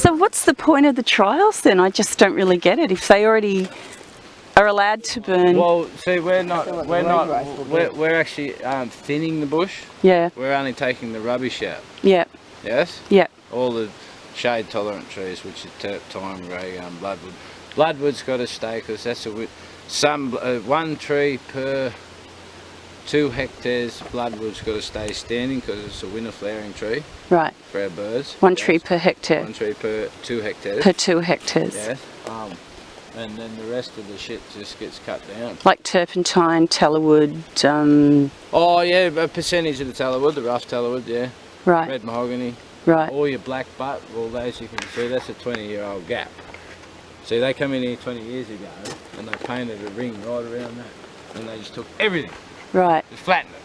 So what's the point of the trials then? I just don't really get it. If they already are allowed to burn. Well, see, we're actually thinning the bush. Yeah. We're only taking the rubbish out. Yeah. Yes? Yeah. All the shade tolerant trees, which are thyme, ragum, bloodwood. Bloodwood's got to stay because that's one tree per 2 hectares. Bloodwood's got to stay standing because it's a winter flowering tree. Right. For our birds. One tree per hectare. One tree per 2 hectares. Per 2 hectares. Yes. And then the rest of the shit just gets cut down. Like turpentine, tallowood. Oh yeah, a percentage of the tallowood, the rough tallowood, yeah. Right. Red mahogany. Right. All your black butt, all those you can see, that's a 20-year-old gap. See, they come in here 20 years ago and they painted a ring right around that. And they just took everything. Right. Just flattened it.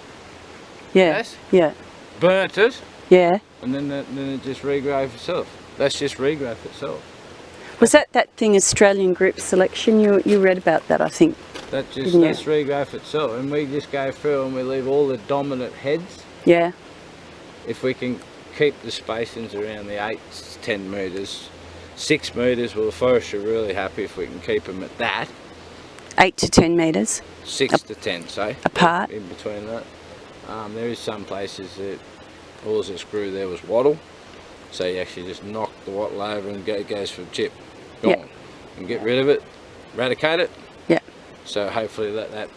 Yeah. Yes? Yeah. Burnt it. Yeah. And then it just regrowth itself. That's just regrowth itself. Was that thing Australian group selection? You read about that, I think. That's regrowth itself. And we just go through and we leave all the dominant heads. Yeah. If we can keep the spacings around the 8 to 10 metres, 6 metres, well, the forestry are really happy if we can keep them at that. 8 to 10 metres? 6 to 10, say. Apart? In between that. There is some places that all that's grew there was wattle. So you actually just knock the wattle over and it goes for chip. Gone. Yeah. And get rid of it, eradicate it. Yeah. So hopefully that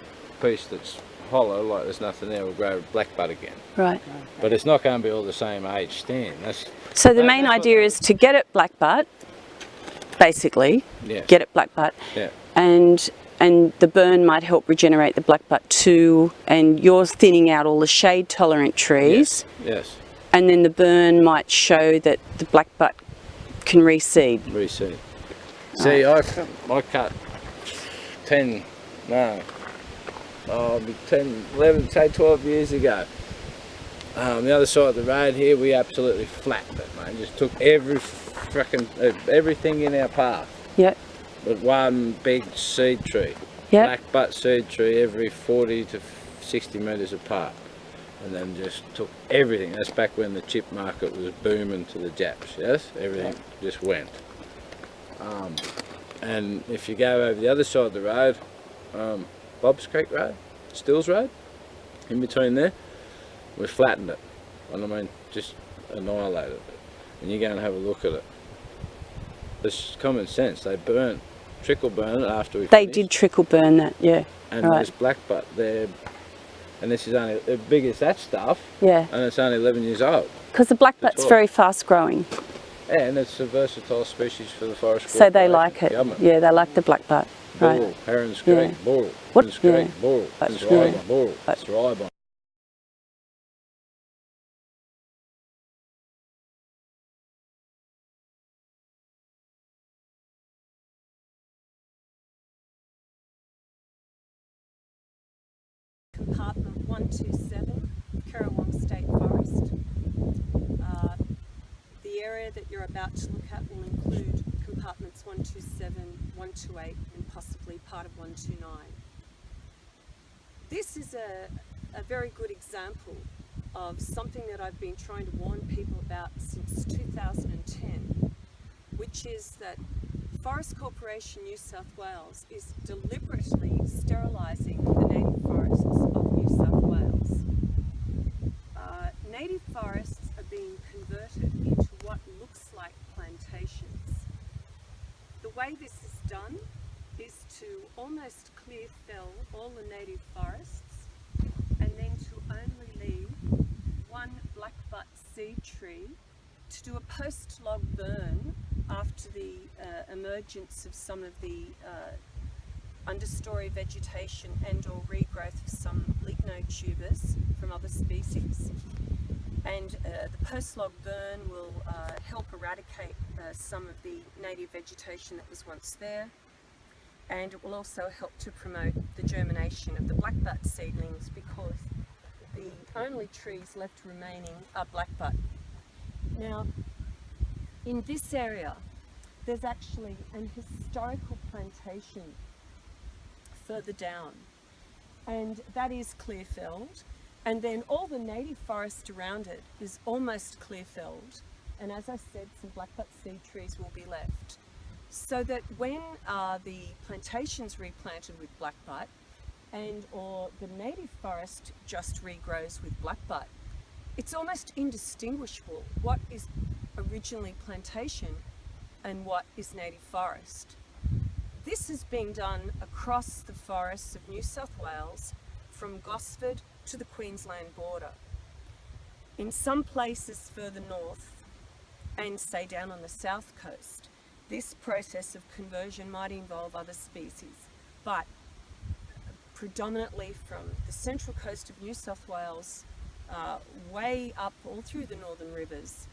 piece that's hollow, like there's nothing there, will grow blackbutt again. Right. But it's not going to be all the same age stand. So the main idea is to get it blackbutt, basically. Yeah. Get it blackbutt. Yeah. And the burn might help regenerate the blackbutt too, and you're thinning out all the shade tolerant trees. Yes. And then the burn might show that the blackbutt can reseed. Reseed. See, I cut 10, 11, say 12 years ago. The other side of the road here, we absolutely flattened it, mate. Just took everything in our path. Yep. With one big seed tree. Yep. Blackbutt seed tree every 40 to 60 metres apart. And then just took everything. That's back when the chip market was booming to the Japs, yes? Everything just went. And if you go over the other side of the road, Bob's Creek Road, Stills Road, in between there, we flattened it. And I mean, just annihilated it. And you go and have a look at it. It's common sense. They trickle burn it after we finished. They did trickle burn that, yeah. And there's blackbutt there. And this is only as big as that stuff. Yeah. And it's only 11 years old. Because the blackbutt's very fast growing. Yeah, and it's a versatile species for the forest. So they like it. Yeah, they like the blackbutt. Right. Right. Heron's Creek, Burl. What? Heron's Creek, Burl. Burl. Thrive. Compartment 127, Currawong State Forest. The area that you're about to look at will include compartments 127, 128 and possibly part of 129. This is a very good example of something that I've been trying to warn people about since 2010, which is that Forest Corporation New South Wales is deliberately sterilising the native forests of New South Wales. Native forests are being converted into what looks like plantations. The way this is done is to almost clear fell all the native forests and then to only leave one blackbutt seed tree to do a post-log burn after the emergence of some of the understory vegetation and or regrowth of some lignotubers from other species. And the post-log burn will help eradicate some of the native vegetation that was once there, and it will also help to promote the germination of the blackbutt seedlings, because the only trees left remaining are blackbutt. Now, in this area, there's actually an historical plantation further down, and that is clear-felled, and then all the native forest around it is almost clear-felled, and as I said, some blackbutt seed trees will be left. So that when the plantation's replanted with blackbutt and or the native forest just regrows with blackbutt, it's almost indistinguishable what is originally plantation and what is native forest. This is being done across the forests of New South Wales from Gosford to the Queensland border. In some places further north and say down on the south coast, this process of conversion might involve other species, but predominantly from the central coast of New South Wales way up all through the northern rivers,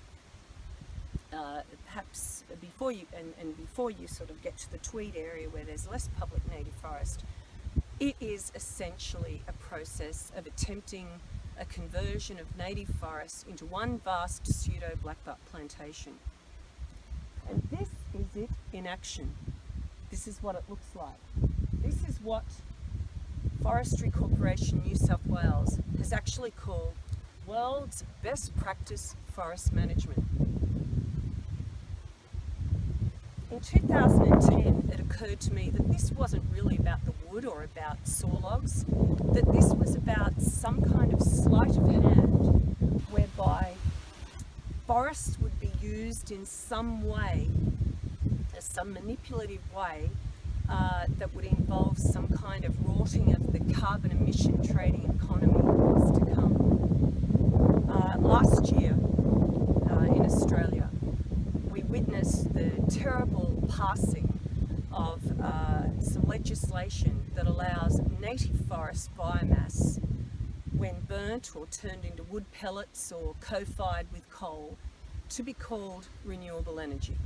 perhaps before you sort of get to the Tweed area where there's less public native forest, it is essentially a process of attempting a conversion of native forest into one vast pseudo blackbutt plantation. And this is it in action. This is what it looks like. This is what Forestry Corporation New South Wales has actually called world's best practice forest management. In 2010, it occurred to me that this wasn't really about the wood or about saw logs, that this was about some kind of sleight of hand whereby forests would be used in some way, some manipulative way, that would involve some kind of rorting of the carbon emission trading economy that is to come. Last year in Australia, we witnessed the terrible passing of some legislation that allows native forest biomass, when burnt or turned into wood pellets or co-fired with coal, to be called renewable energy,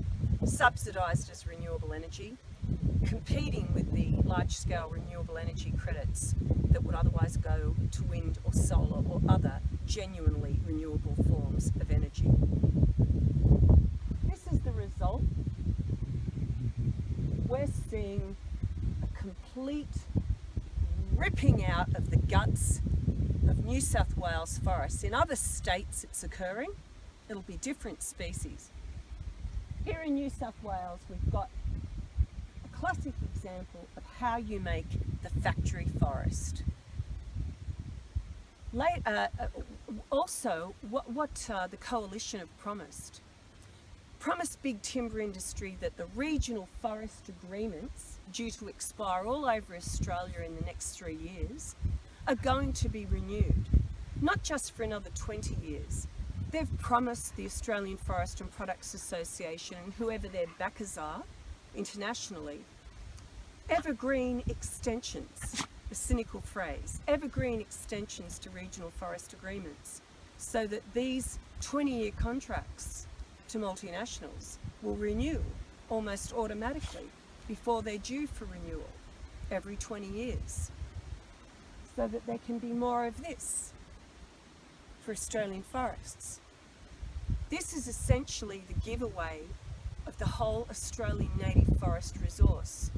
subsidised as renewable energy, competing with the large-scale renewable energy credits that would otherwise go to wind or solar or other genuinely renewable forms of energy. This is the result. We're seeing a complete ripping out of the guts of New South Wales forests. In other states it's occurring. It'll be different species. Here in New South Wales we've got a classic example of how you make the factory forest. Also, what the coalition have promised big timber industry that the regional forest agreements, due to expire all over Australia in the next 3 years, are going to be renewed, not just for another 20 years. They've promised the Australian Forest and Products Association and whoever their backers are internationally, evergreen extensions, a cynical phrase, evergreen extensions to regional forest agreements, so that these 20-year contracts to multinationals will renew almost automatically before they're due for renewal every 20 years, so that there can be more of this for Australian forests. This is essentially the giveaway of the whole Australian native forest resource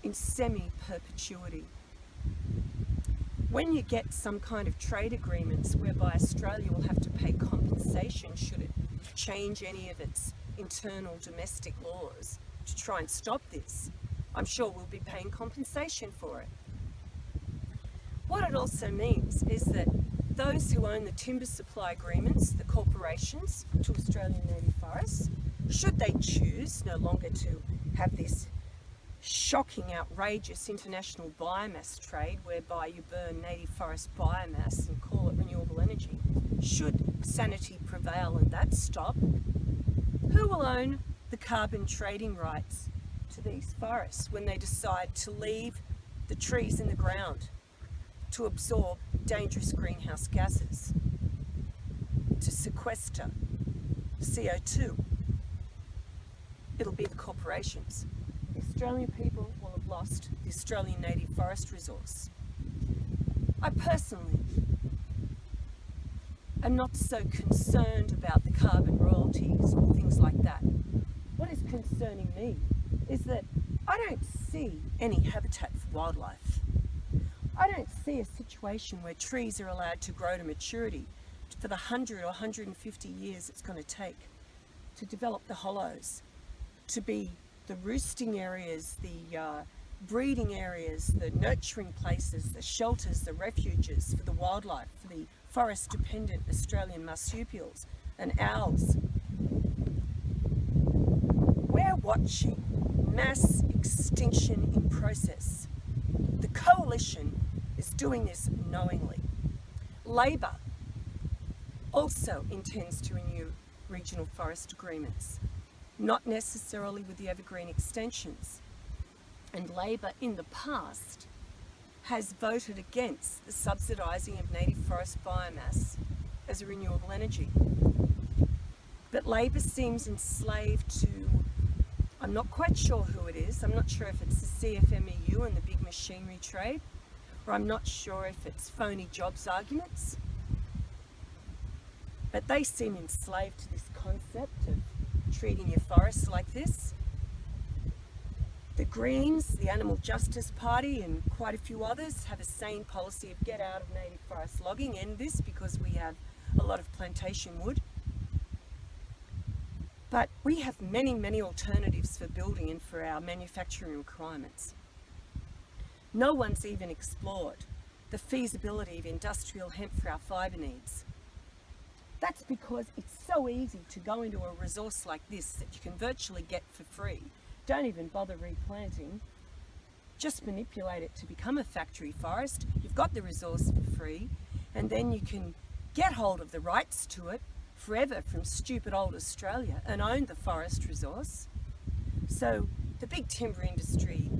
in semi-perpetuity. When you get some kind of trade agreements whereby Australia will have to pay compensation should it change any of its internal domestic laws to try and stop this, I'm sure we'll be paying compensation for it. What it also means is that those who own the timber supply agreements, the corporations to Australian native forests, should they choose no longer to have this shocking, outrageous international biomass trade whereby you burn native forest biomass and call it renewable energy, should sanity prevail and that stop, who will own the carbon trading rights to these forests when they decide to leave the trees in the ground to absorb dangerous greenhouse gases, to sequester CO2? It'll be the corporations. The Australian people will have lost the Australian native forest resource. I personally am not so concerned about the carbon royalties or things like that. What is concerning me is that I don't see any habitat for wildlife. I don't see a situation where trees are allowed to grow to maturity for the 100 or 150 years it's going to take to develop the hollows to be the roosting areas, the breeding areas, the nurturing places, the shelters, the refuges for the wildlife, for the forest-dependent Australian marsupials and owls. We're watching mass extinction in process. The coalition is doing this knowingly. Labor also intends to renew regional forest agreements, not necessarily with the evergreen extensions. And Labor in the past has voted against the subsidising of native forest biomass as a renewable energy. But Labor seems enslaved to, I'm not quite sure who it is, I'm not sure if it's the CFMEU and the big machinery trade, or I'm not sure if it's phony jobs arguments, but they seem enslaved to this concept of treating your forests like this. The Greens, the Animal Justice Party, and quite a few others have a sane policy of get out of native forest logging, end this because we have a lot of plantation wood. But we have many, many alternatives for building and for our manufacturing requirements. No one's even explored the feasibility of industrial hemp for our fibre needs. That's because it's so easy to go into a resource like this that you can virtually get for free. Don't even bother replanting. Just manipulate it to become a factory forest. You've got the resource for free, and then you can get hold of the rights to it forever from stupid old Australia and own the forest resource. So the big timber industry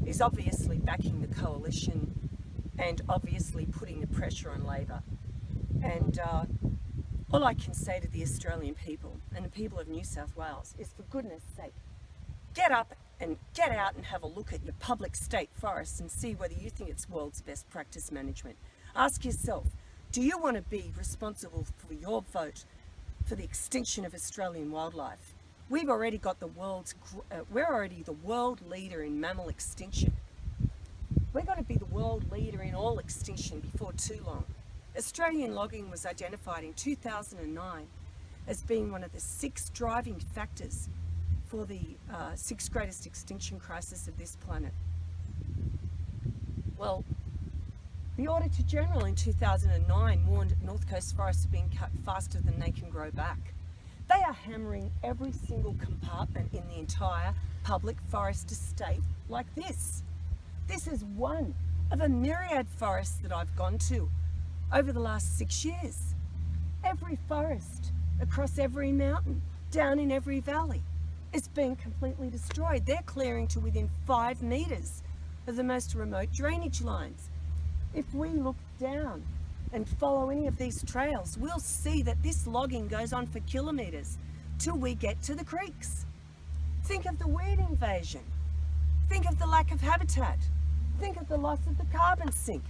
is obviously backing the coalition and obviously putting the pressure on Labor. And all I can say to the Australian people and the people of New South Wales is, for goodness sake, get up and get out and have a look at your public state forests and see whether you think it's world's best practice management. Ask yourself, do you want to be responsible for your vote for the extinction of Australian wildlife? We've already got we're already the world leader in mammal extinction. We're going to be the world leader in all extinction before too long. Australian logging was identified in 2009 as being one of the 6 driving factors for the 6th greatest extinction crisis of this planet. Well, the Auditor General in 2009 warned North Coast forests are being cut faster than they can grow back. They are hammering every single compartment in the entire public forest estate like this. This is one of a myriad forests that I've gone to over the last 6 years. Every forest, across every mountain, down in every valley, is being completely destroyed. They're clearing to within 5 metres of the most remote drainage lines. If we look down and follow any of these trails, we'll see that this logging goes on for kilometres till we get to the creeks. Think of the weed invasion. Think of the lack of habitat. Think of the loss of the carbon sink.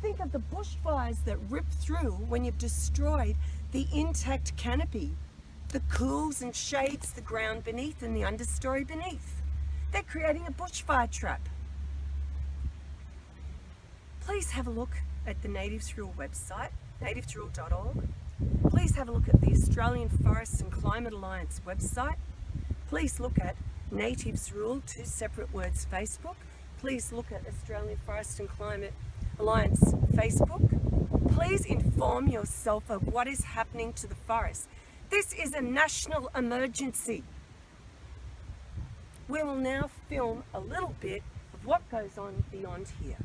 Think of the bushfires that rip through when you've destroyed the intact canopy that cools and shades the ground beneath and the understory beneath. They're creating a bushfire trap. Please have a look at the Natives Rule website, nativesrule.org. Please have a look at the Australian Forests and Climate Alliance website. Please look at Natives Rule, 2 separate words, Facebook. Please look at Australian Forest and Climate Alliance Facebook. Please inform yourself of what is happening to the forest. This is a national emergency. We will now film a little bit of what goes on beyond here.